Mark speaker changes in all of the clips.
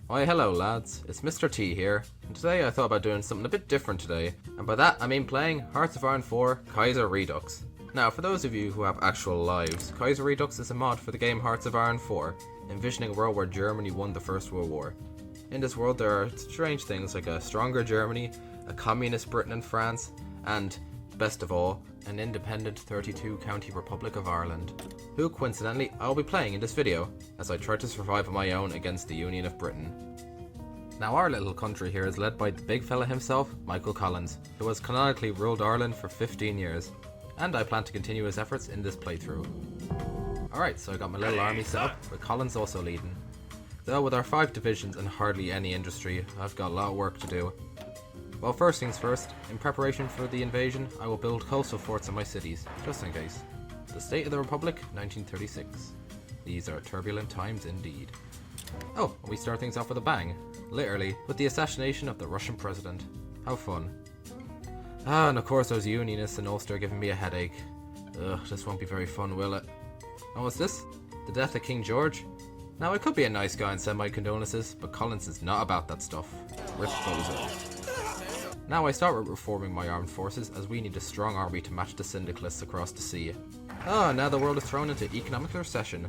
Speaker 1: Why hello lads, it's Mr. T here, and today I thought about doing something a bit different today, and by that I mean playing Hearts of Iron 4 Kaiserredux. Now for those of you who have actual lives, Kaiserredux is a mod for the game Hearts of Iron 4, envisioning a world where Germany won the First World War. In this world there are strange things like a stronger Germany, a communist Britain and France, and, best of all, an independent 32 county Republic of Ireland, who coincidentally I'll be playing in this video, as I try to survive on my own against the Union of Britain. Now our little country here is led by the big fella himself, Michael Collins, who has canonically ruled Ireland for 15 years, and I plan to continue his efforts in this playthrough. Alright, so I got my little army set up, with Collins also leading. Though with our 5 divisions and hardly any industry, I've got a lot of work to do. Well, first things first, in preparation for the invasion, I will build coastal forts in my cities, just in case. The State of the Republic, 1936. These are turbulent times indeed. Oh, and we start things off with a bang. Literally, with the assassination of the Russian president. How fun. Ah, and of course those unionists in Ulster giving me a headache. Ugh, this won't be very fun, will it? And what's this? The death of King George? Now I could be a nice guy and send my condolences, but Collins is not about that stuff. Rip bozo. Now I start with reforming my armed forces, as we need a strong army to match the syndicalists across the sea. Ah, now the world is thrown into economic recession.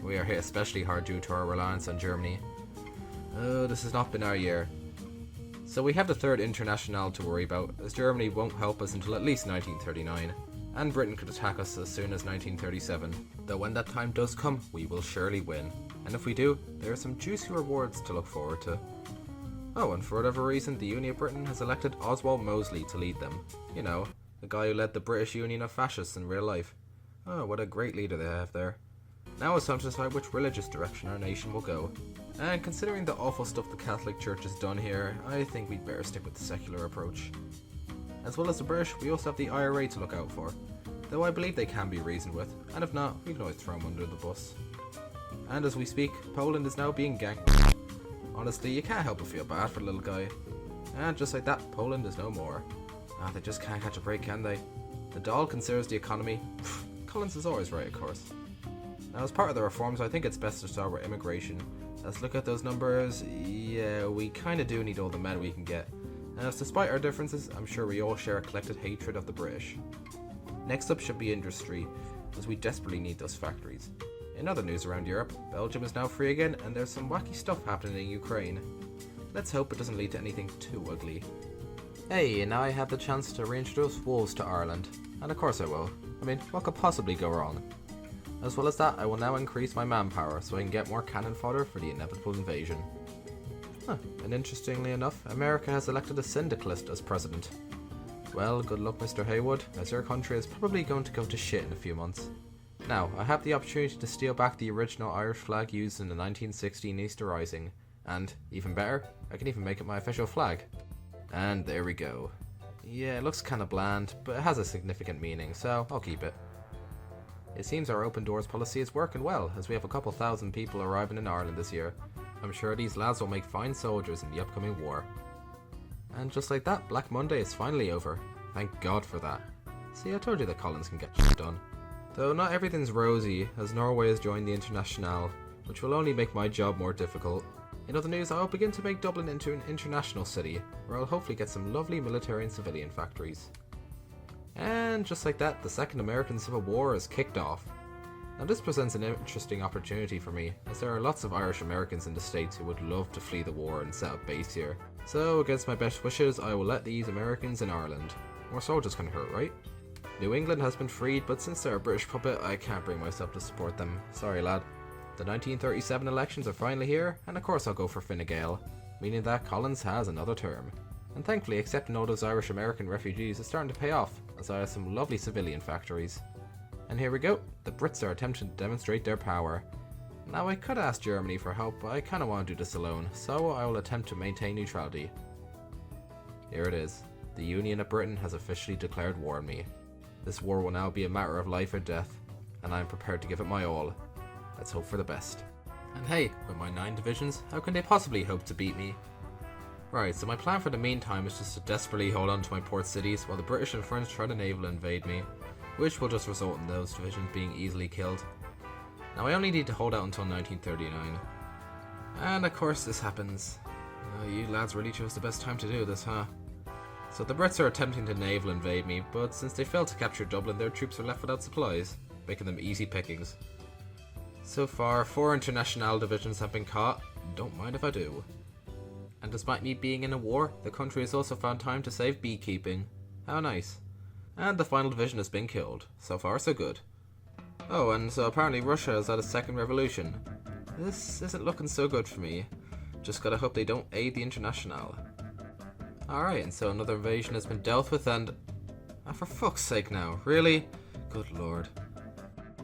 Speaker 1: We are hit especially hard due to our reliance on Germany. Oh, this has not been our year. So we have the Third Internationale to worry about, as Germany won't help us until at least 1939, and Britain could attack us as soon as 1937. Though when that time does come, we will surely win. And if we do, there are some juicy rewards to look forward to. Oh, and for whatever reason, the Union of Britain has elected Oswald Mosley to lead them. You know, the guy who led the British Union of Fascists in real life. Oh, what a great leader they have there. Now it's time to decide which religious direction our nation will go. And considering the awful stuff the Catholic Church has done here, I think we'd better stick with the secular approach. As well as the British, we also have the IRA to look out for, though I believe they can be reasoned with, and if not, we can always throw them under the bus. And as we speak, Poland is now being ganked. Honestly, you can't help but feel bad for the little guy. And just like that, Poland is no more. Ah, they just can't catch a break, can they? The doll considers the economy. Collins is always right, of course. Now, as part of the reforms, I think it's best to start with immigration. Let's look at those numbers. Yeah, we kinda do need all the men we can get. And as despite our differences, I'm sure we all share a collective hatred of the British. Next up should be industry, as we desperately need those factories. In other news around Europe, Belgium is now free again, and there's some wacky stuff happening in Ukraine. Let's hope it doesn't lead to anything too ugly. Hey, and now I have the chance to reintroduce wolves to Ireland. And of course I will. I mean, what could possibly go wrong? As well as that, I will now increase my manpower so I can get more cannon fodder for the inevitable invasion. Huh, and interestingly enough, America has elected a syndicalist as president. Well, good luck Mr. Haywood, as your country is probably going to go to shit in a few months. Now, I have the opportunity to steal back the original Irish flag used in the 1916 Easter Rising, and, even better, I can even make it my official flag. And there we go. Yeah, it looks kinda bland, but it has a significant meaning, so I'll keep it. It seems our open doors policy is working well, as we have a couple thousand people arriving in Ireland this year. I'm sure these lads will make fine soldiers in the upcoming war. And just like that, Black Monday is finally over. Thank God for that. See, I told you that Collins can get shit done. Though not everything's rosy, as Norway has joined the Internationale, which will only make my job more difficult. In other news, I'll begin to make Dublin into an international city, where I'll hopefully get some lovely military and civilian factories. And just like that, the Second American Civil War is kicked off. Now this presents an interesting opportunity for me, as there are lots of Irish Americans in the States who would love to flee the war and set up base here. So against my best wishes, I will let these Americans in Ireland. More soldiers can hurt, right? New England has been freed, but since they're a British puppet, I can't bring myself to support them. Sorry lad. The 1937 elections are finally here, and of course I'll go for Fine Gael, meaning that Collins has another term. And thankfully accepting all those Irish American refugees is starting to pay off, as I have some lovely civilian factories. And here we go, the Brits are attempting to demonstrate their power. Now I could ask Germany for help, but I kinda want to do this alone, so I will attempt to maintain neutrality. Here it is. The Union of Britain has officially declared war on me. This war will now be a matter of life or death, and I am prepared to give it my all. Let's hope for the best. And hey, with my 9 divisions, how can they possibly hope to beat me? Right, so my plan for the meantime is just to desperately hold on to my port cities while the British and French try to naval invade me, which will just result in those divisions being easily killed. Now I only need to hold out until 1939. And of course this happens. Oh, you lads really chose the best time to do this, huh? So the Brits are attempting to naval invade me, but since they failed to capture Dublin, their troops are left without supplies, making them easy pickings. So far, 4 international divisions have been caught. Don't mind if I do. And despite me being in a war, the country has also found time to save beekeeping. How nice. And the final division has been killed. So far, so good. Oh, and so apparently Russia has had a second revolution. This isn't looking so good for me. Just gotta hope they don't aid the Internationale. Alright, and so another invasion has been dealt with and... Ah, for fuck's sake now, really? Good lord.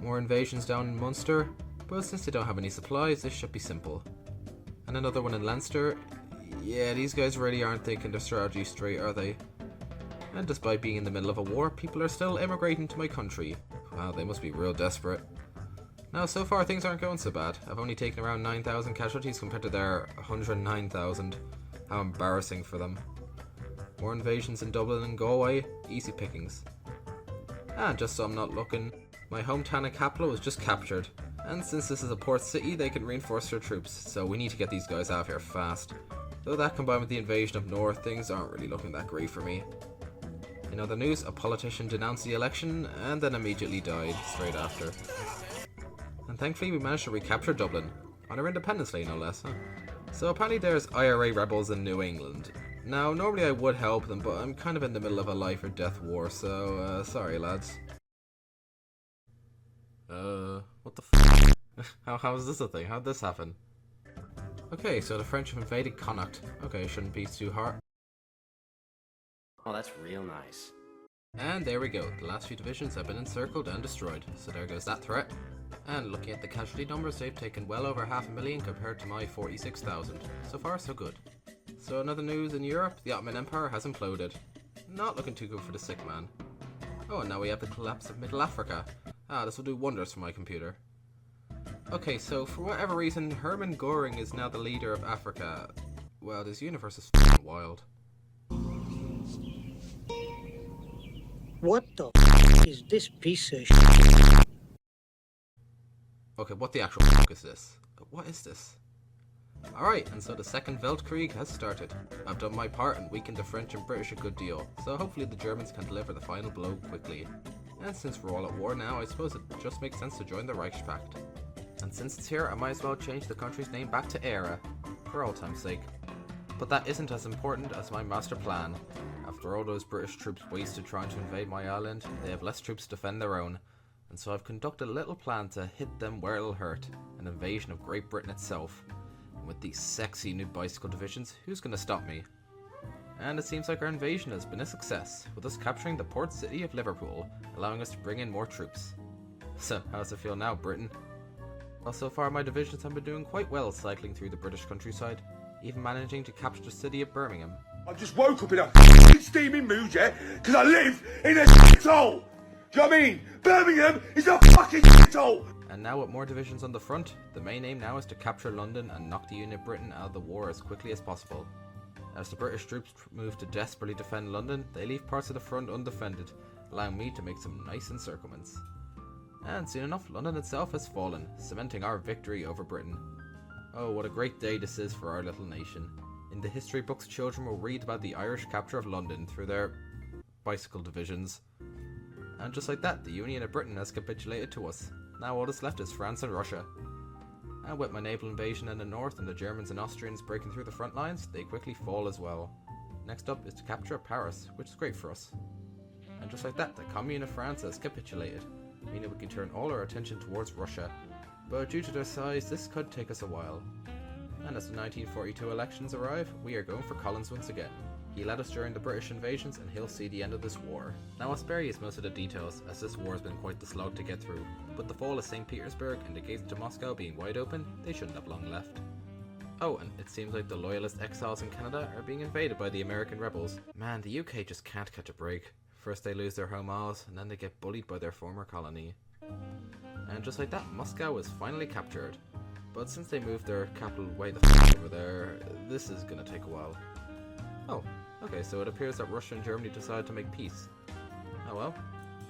Speaker 1: More invasions down in Munster, but since they don't have any supplies, this should be simple. And another one in Leinster. Yeah, these guys really aren't thinking their strategy straight, are they? And despite being in the middle of a war, people are still immigrating to my country. Wow, they must be real desperate. Now, so far things aren't going so bad. I've only taken around 9,000 casualties compared to their 109,000. How embarrassing for them. More invasions in Dublin and Galway, easy pickings. And just so I'm not looking, my hometown and capital was just captured. And since this is a port city, they can reinforce their troops, so we need to get these guys out of here fast. Though that combined with the invasion up north, things aren't really looking that great for me. In other news, a politician denounced the election and then immediately died straight after. And thankfully we managed to recapture Dublin, on our Independence Day no less, huh? So apparently there's IRA rebels in New England. Now normally I would help them, but I'm kind of in the middle of a life or death war, so sorry lads. What the f***? How is this a thing? How'd this happen? Okay, so the French have invaded Connacht. Okay, shouldn't be too hard.
Speaker 2: Oh, that's real nice.
Speaker 1: And there we go, the last few divisions have been encircled and destroyed, so there goes that threat. And looking at the casualty numbers, they've taken well over 500,000 compared to my 46,000. So far, so good. So in other news in Europe, the Ottoman Empire has imploded. Not looking too good for the sick man. Oh, and now we have the collapse of Middle Africa. Ah, this will do wonders for my computer. Okay, so for whatever reason, Hermann Göring is now the leader of Africa. Well, this universe is f***ing wild.
Speaker 3: What the f*** is this piece of shit?
Speaker 1: Okay, what the actual f*** is this? What is this? Alright, and so the Second Weltkrieg has started. I've done my part and weakened the French and British a good deal, so hopefully the Germans can deliver the final blow quickly. And since we're all at war now, I suppose it just makes sense to join the Reichspakt. And since it's here, I might as well change the country's name back to Eire, for old time's sake. But that isn't as important as my master plan. After all those British troops wasted trying to invade my island, they have less troops to defend their own. And so I've conducted a little plan to hit them where it'll hurt, an invasion of Great Britain itself. And with these sexy new bicycle divisions, who's gonna stop me? And it seems like our invasion has been a success, with us capturing the port city of Liverpool, allowing us to bring in more troops. So, how does it feel now, Britain? Well, so far my divisions have been doing quite well cycling through the British countryside, even managing to capture the city of Birmingham.
Speaker 4: I just woke up in a f***ing steaming mood, yeah? Because I live in a shithole! Do you know what I mean? Birmingham is a fucking shithole!
Speaker 1: And now with more divisions on the front, the main aim now is to capture London and knock the Unit Britain out of the war as quickly as possible. As the British troops move to desperately defend London, they leave parts of the front undefended, allowing me to make some nice encirclements. And soon enough, London itself has fallen, cementing our victory over Britain. Oh, what a great day this is for our little nation. In the history books, children will read about the Irish capture of London through their bicycle divisions. And just like that, the Union of Britain has capitulated to us. Now all that's left is France and Russia. And with my naval invasion in the north and the Germans and Austrians breaking through the front lines, they quickly fall as well. Next up is to capture Paris, which is great for us. And just like that, the Commune of France has capitulated, meaning we can turn all our attention towards Russia. But due to their size, this could take us a while. And as the 1942 elections arrive, we are going for Collins once again. He led us during the British invasions and he'll see the end of this war. Now I'll spare you most of the details, as this war has been quite the slog to get through, but the fall of St. Petersburg and the gates to Moscow being wide open, they shouldn't have long left. Oh, and it seems like the loyalist exiles in Canada are being invaded by the American rebels. Man, the UK just can't catch a break. First they lose their home isles, and then they get bullied by their former colony. And just like that, Moscow was finally captured. But since they moved their capital way the f*** over there, this is gonna take a while. Oh, okay, so it appears that Russia and Germany decided to make peace. Oh well,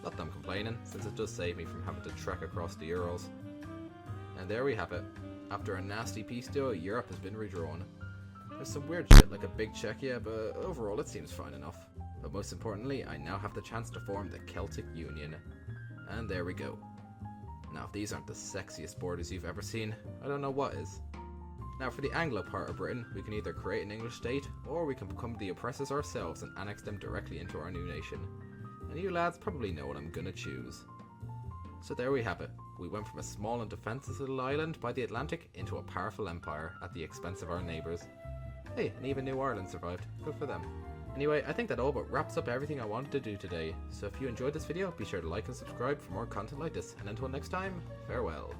Speaker 1: not them complaining, since it does save me from having to trek across the Urals. And there we have it. After a nasty peace deal, Europe has been redrawn. There's some weird shit like a big Czechia, but overall it seems fine enough. But most importantly, I now have the chance to form the Celtic Union. And there we go. Now if these aren't the sexiest borders you've ever seen, I don't know what is. Now for the Anglo part of Britain, we can either create an English state, or we can become the oppressors ourselves and annex them directly into our new nation. And you lads probably know what I'm gonna choose. So there we have it. We went from a small and defenseless little island by the Atlantic into a powerful empire at the expense of our neighbours. Hey, and even New Ireland survived. Good for them. Anyway, I think that all but wraps up everything I wanted to do today. So if you enjoyed this video, be sure to like and subscribe for more content like this. And until next time, farewell.